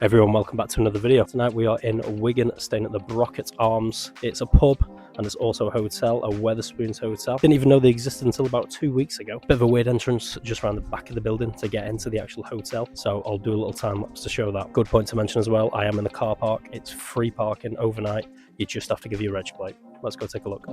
Everyone, welcome back to another video. Tonight we are in Wigan, staying at the Brocket Arms. It's a pub and it's also a hotel, a Wetherspoons hotel. Didn't even know they existed until about 2 weeks ago. Bit of a weird entrance just around the back of the building to get into the actual hotel. So I'll do a little time lapse to show that. Good point to mention as well, I am in the car park. It's free parking overnight. You just have to give your reg plate. Let's go take a look.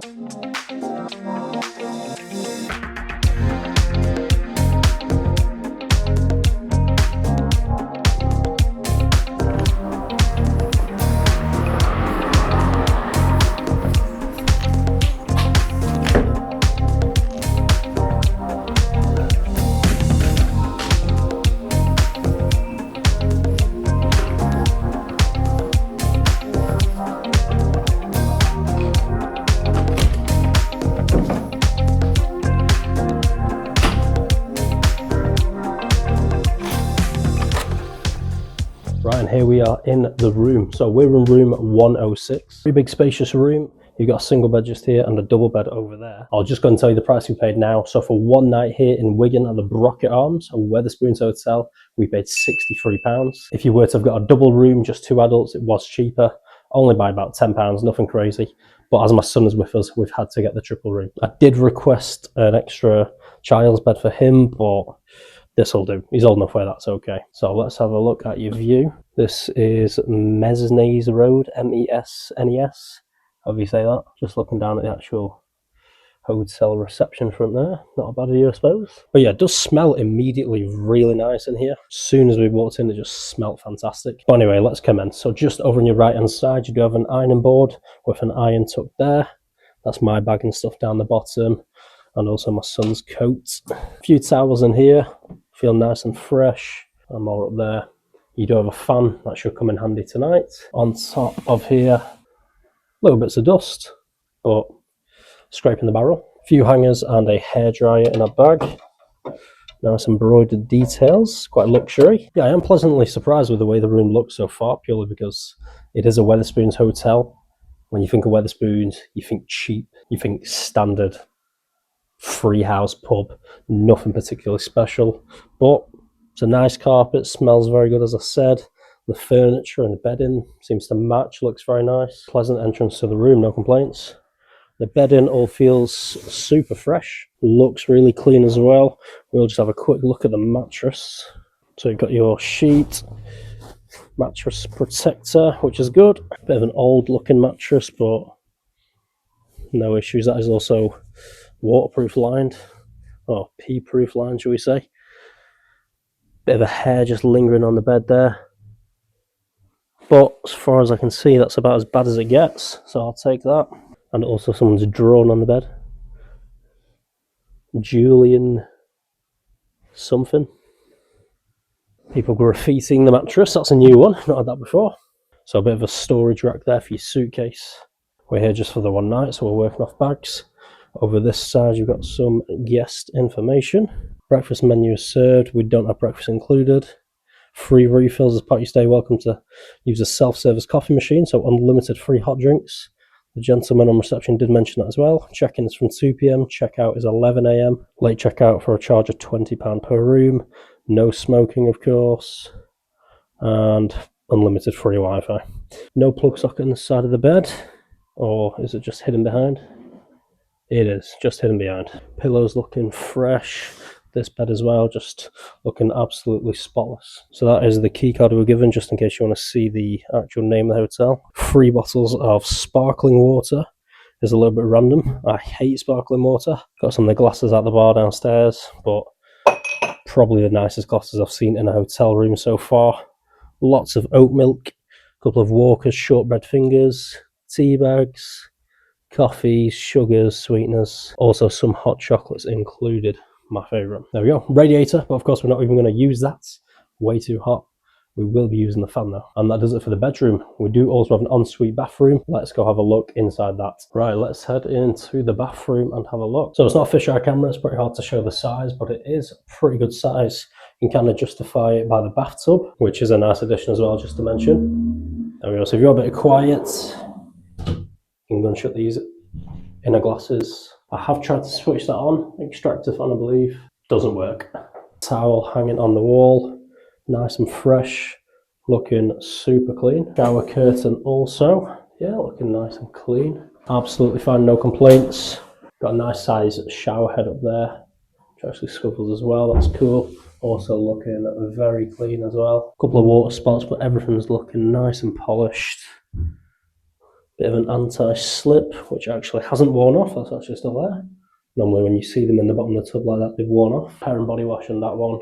Right, and here we are in the room. So we're in room 106. Pretty big spacious room. You've got a single bed just here and a double bed over there. I'll just go and tell you the price we paid now. So for one night here in Wigan at the Brocket Arms, a Wetherspoons hotel, we paid £63. If you were to have got a double room, just two adults, it was cheaper, only by about £10, nothing crazy. But as my son is with us, we've had to get the triple room. I did request an extra child's bed for him, but this'll do. He's old enough where that's okay. So let's have a look at your view. This is Mesnes Road, M-E-S-N-E-S. However you say that. Just looking down at the actual hotel reception front there. Not a bad view, I suppose. But yeah, it does smell immediately really nice in here. As soon as we walked in, it just smelled fantastic. But anyway, let's commence. So just over on your right hand side, you do have an ironing board with an iron tucked there. That's my bag and stuff down the bottom. And also my son's coat. A few towels in here. Feel nice and fresh. And more up there. You do have a fan, that should come in handy tonight. On top of here, little bits of dust, but scraping the barrel. A few hangers and a hairdryer in a bag. Nice embroidered details, quite luxury. Yeah, I am pleasantly surprised with the way the room looks so far, purely because it is a Wetherspoons hotel. When you think of Wetherspoons, you think cheap, you think standard, free house pub, nothing particularly special, but it's a nice carpet, smells very good as I said. The furniture and the bedding seems to match, looks very nice. Pleasant entrance to the room, no complaints. The bedding all feels super fresh, looks really clean as well. We'll just have a quick look at the mattress. So you've got your sheet, mattress protector, which is good. Bit of an old looking mattress, but no issues. That is also waterproof lined, or pee-proof lined, shall we say. Bit of a hair just lingering on the bed there. But as far as I can see, that's about as bad as it gets, so I'll take that. And also someone's drawn on the bed. Julian something. People graffitiing the mattress, that's a new one, not had that before. So a bit of a storage rack there for your suitcase. We're here just for the one night, so we're working off bags. Over this side you've got some guest information. Breakfast menu is served, we don't have breakfast included. Free refills as part of your stay. Welcome to use a self-service coffee machine, so unlimited free hot drinks. The gentleman on reception did mention that as well. Check-in is from 2 PM, check-out is 11 AM. Late check-out for a charge of £20 per room. No smoking, of course. And unlimited free Wi-Fi. No plug socket on the side of the bed. Or is it just hidden behind? It is, just hidden behind. Pillows looking fresh. This bed as well, just looking absolutely spotless. So that is the key card we were given, just in case you want to see the actual name of the hotel. 3 bottles of sparkling water is a little bit random. I hate sparkling water. Got some of the glasses at the bar downstairs, but probably the nicest glasses I've seen in a hotel room so far. Lots of oat milk, a couple of Walker's shortbread fingers, tea bags, coffees, sugars, sweeteners, also some hot chocolates included. My favourite. There we go. Radiator, but of course we're not even going to use that. Way too hot. We will be using the fan though. And that does it for the bedroom. We do also have an ensuite bathroom. Let's go have a look inside that. Right, let's head into the bathroom and have a look. So it's not a fisheye camera, it's pretty hard to show the size, but it is a pretty good size. You can kind of justify it by the bathtub, which is a nice addition as well, just to mention. There we go. So if you're a bit quiet, you can go and shut these inner glasses. I have tried to switch that on, extractor fan I believe, doesn't work. Towel hanging on the wall, nice and fresh, looking super clean. Shower curtain also, yeah, looking nice and clean. Absolutely fine, no complaints. Got a nice size shower head up there, which actually scuffles as well, that's cool. Also looking very clean as well. A couple of water spots, but everything's looking nice and polished. Bit of an anti-slip, which actually hasn't worn off, that's actually still there. Normally when you see them in the bottom of the tub like that, they've worn off. Hair and body wash on that one.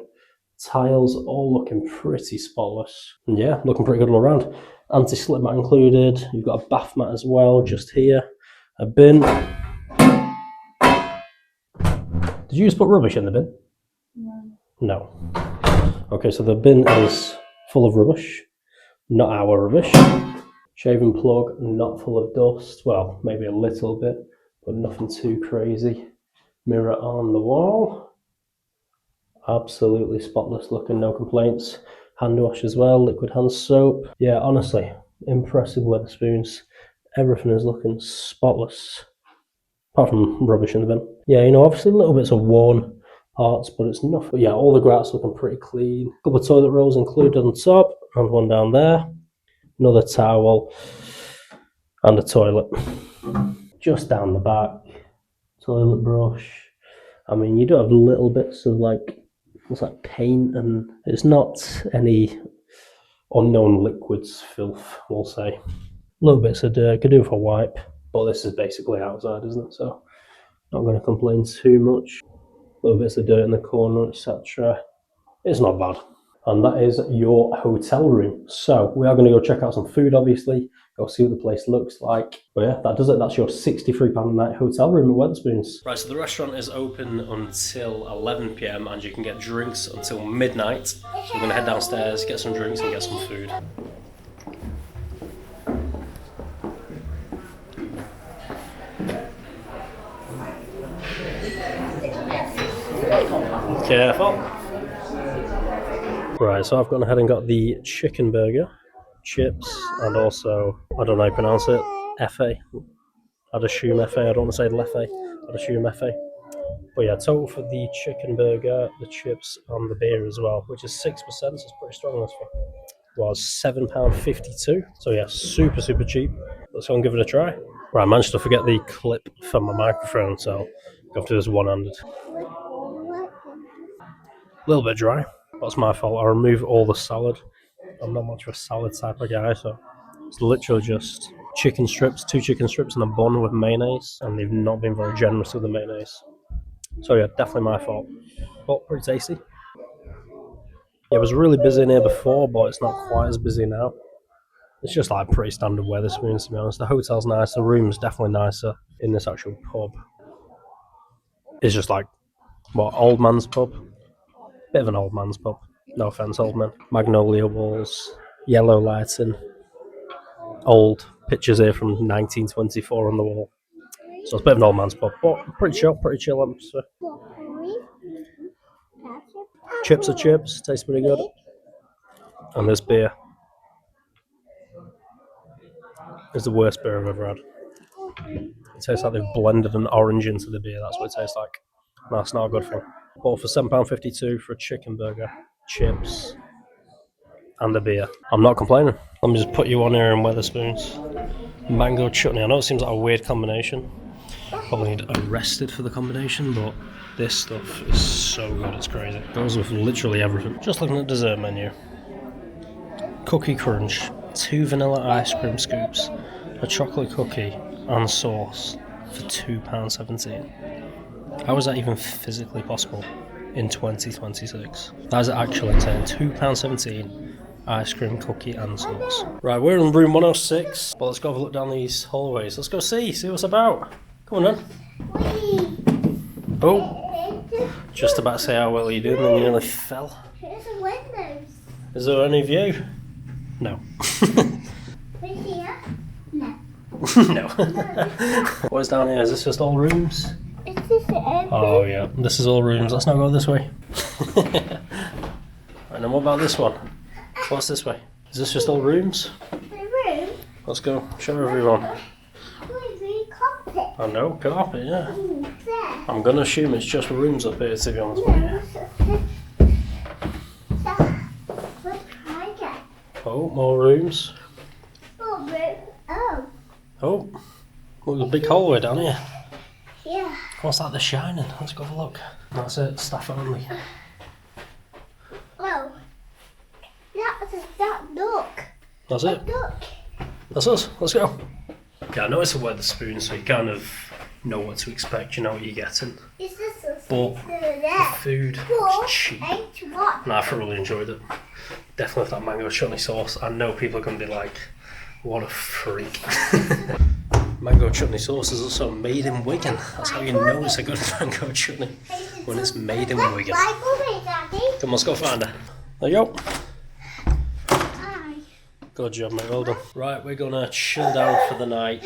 Tiles all looking pretty spotless. And yeah, looking pretty good all around. Anti-slip mat included. You've got a bath mat as well, just here. A bin. Did you just put rubbish in the bin? No. Okay, so the bin is full of rubbish. Not our rubbish. Shaving plug, not full of dust. Well, maybe a little bit, but nothing too crazy. Mirror on the wall. Absolutely spotless looking, no complaints. Hand wash as well, liquid hand soap. Yeah, honestly, impressive Wetherspoons. Everything is looking spotless. Apart from rubbish in the bin. Yeah, you know, obviously little bits of worn parts, but it's nothing. But yeah, all the grass looking pretty clean. A couple of toilet rolls included on top, and one down there. Another towel, and a toilet. Just down the back, toilet brush. I mean, you do have little bits of like, what's that, paint, and it's not any unknown liquids filth, we'll say. Little bits of dirt, could do for a wipe, but this is basically outside, isn't it? So, not going to complain too much. Little bits of dirt in the corner, etc. It's not bad. And that is your hotel room. So we are going to go check out some food, obviously, go see what the place looks like. But yeah, that does it. That's your £63 a night hotel room at Wetherspoons. Right, so the restaurant is open until 11 PM and you can get drinks until midnight. So we're going to head downstairs, get some drinks and get some food. Careful. Right, so I've gone ahead and got the chicken burger, chips, and also, I don't know how you pronounce it, Effet. I'd assume Effet, I don't want to say Leffe, I'd assume Effet. But yeah, total for the chicken burger, the chips, and the beer as well, which is 6%, so it's pretty strong this one. Was £7.52, so yeah, super, super cheap. Let's go and give it a try. Right, I managed to forget the clip for my microphone, so I'll have to do this one-handed. A little bit dry. That's my fault. I remove all the salad. I'm not much of a salad type of guy, so it's literally just chicken strips, 2 chicken strips and a bun with mayonnaise, and they've not been very generous with the mayonnaise. So yeah, definitely my fault. But pretty tasty. It was really busy in here before, but it's not quite as busy now. It's just like pretty standard Wetherspoons, to be honest. The hotel's nice, the room's definitely nicer in this actual pub. It's just like, what, old man's pub? Bit of an old man's pub. No offence, old man. Magnolia walls, yellow lighting, old pictures here from 1924 on the wall. So it's a bit of an old man's pub, but pretty chill atmosphere. Chips are chips, tastes pretty good. And this beer is the worst beer I've ever had. It tastes like they've blended an orange into the beer, that's what it tastes like. That's not a good thing. Bought for £7.52 for a chicken burger, chips, and a beer. I'm not complaining. Let me just put you on here in Wetherspoons. Mango chutney. I know it seems like a weird combination. Probably need arrested for the combination, but this stuff is so good, it's crazy. It goes with literally everything. Just looking at the dessert menu. Cookie crunch, 2 vanilla ice cream scoops, a chocolate cookie and sauce for £2.17. How is that even physically possible in 2026? That is actually insane. £2.17. Ice cream, cookie and sauce. Right, we're in room 106, but let's go have a look down these hallways. Let's go see what's about. Come on then. Oh, just about to say how well you doing, then you nearly fell. Here's the windows. Is there any view? No. Right here? No. No. What's down here? Is this just all rooms? Is this everything? Oh yeah, this is all rooms. Let's not go this way. And then what about this one? What's this way? Is this just all rooms? The room? Let's go, show everyone. Really carpet. I know, carpet, yeah. There. I'm gonna assume it's just rooms up here, to be honest with you. So, what can I get? Oh, more rooms. Oh, room. Oh. Oh, look, there's a big hallway down here. Yeah. What's that? The Shining. Let's go have a look. That's it. Staff only. Oh. That duck. That's it. Duck. That's us. Let's go. Yeah, I know it's a Wetherspoons, so you kind of know what to expect. You know what you're getting. Is this a But the food was cheap, and I thoroughly enjoyed it. Definitely with that mango chutney sauce. I know people are going to be like, what a freak. Mango chutney sauce is also made in Wigan. That's how you know it's a good mango chutney, when it's made in Wigan. Come on, let's go find her. There you go. Good job, mate. Well done. Right, we're going to chill down for the night,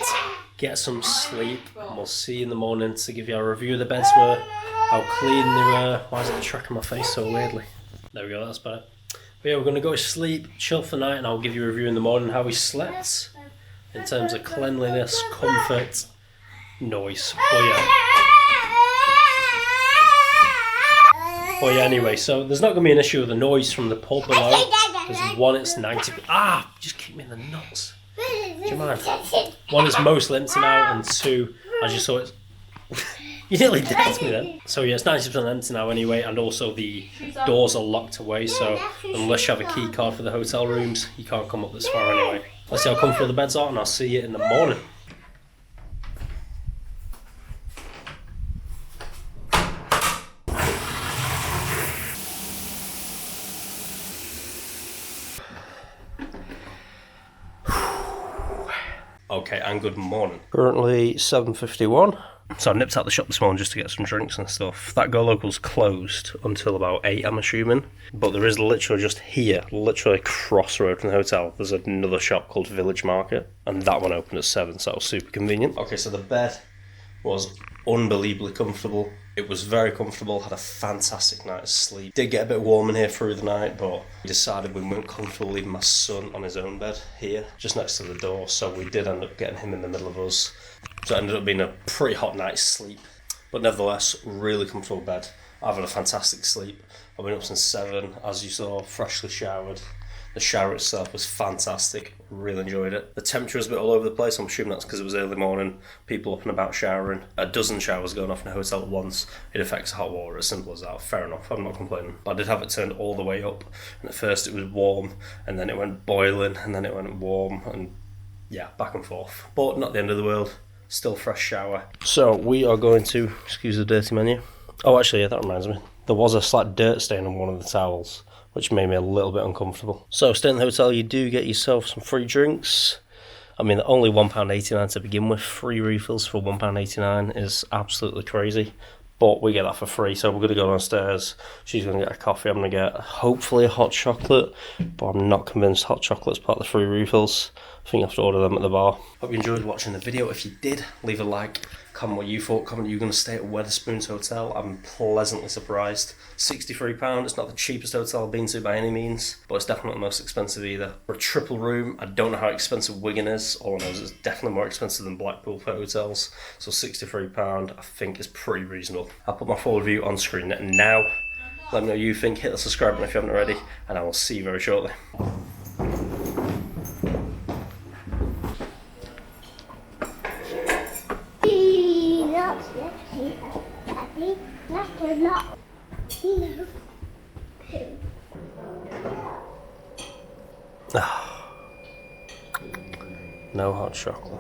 get some sleep, and we'll see you in the morning to give you a review of the beds were, how clean they were. Why is it tracking my face so weirdly? There we go, that's better. But yeah, we're going to go to sleep, chill for the night, and I'll give you a review in the morning how we slept in terms of cleanliness, comfort, noise. But yeah, anyway, so there's not going to be an issue with the noise from the pub below. Because one, it's 90. Just kick me in the nuts. Do you mind? One, it's mostly empty now, and two, as you saw it. You nearly dead me then. So yeah, it's 90% empty now anyway, and also the doors are locked away, so unless you have a key card for the hotel rooms, you can't come up this far anyway. Let's see how comfortable the beds are, and I'll see you in the morning. Okay, and good morning. Currently 7:51. So I nipped out the shop this morning just to get some drinks and stuff. That Go Local's closed until about 8, I'm assuming. But there is literally just here, literally across the road from the hotel, there's another shop called Village Market. And that one opened at 7, so that was super convenient. Okay, so the bed was unbelievably comfortable. It was very comfortable, had a fantastic night's sleep. Did get a bit warm in here through the night, but we decided we weren't comfortable leaving my son on his own bed here, just next to the door, so we did end up getting him in the middle of us. So it ended up being a pretty hot night's sleep, but nevertheless, really comfortable bed. I've had a fantastic sleep. I've been up since 7, as you saw, freshly showered. The shower itself was fantastic, really enjoyed it. The temperature was a bit all over the place, I'm assuming that's because it was early morning, people up and about showering. A dozen showers going off in a hotel at once, it affects hot water, as simple as that. Fair enough, I'm not complaining. But I did have it turned all the way up, and at first it was warm, and then it went boiling, and then it went warm, and yeah, back and forth. But not the end of the world, still fresh shower. So we are going to, excuse the dirty menu. Oh actually, yeah, that reminds me. There was a slight dirt stain on one of the towels, which made me a little bit uncomfortable. So staying in the hotel, you do get yourself some free drinks. I mean, only £1.89 to begin with. Free refills for £1.89 is absolutely crazy. But we get that for free, so we're going to go downstairs. She's going to get a coffee. I'm going to get, hopefully, a hot chocolate. But I'm not convinced hot chocolate's part of the free refills. I think you have to order them at the bar. Hope you enjoyed watching the video. If you did, leave a like. Comment what you thought. Comment you're going to stay at Wetherspoons Hotel. I'm pleasantly surprised. £63. It's not the cheapest hotel I've been to by any means, but it's definitely not the most expensive either. For a triple room, I don't know how expensive Wigan is. All I know is it's definitely more expensive than Blackpool for hotels. So £63 I think is pretty reasonable. I'll put my full review on screen now. Let me know what you think. Hit the subscribe button if you haven't already, and I will see you very shortly. No hot chocolate.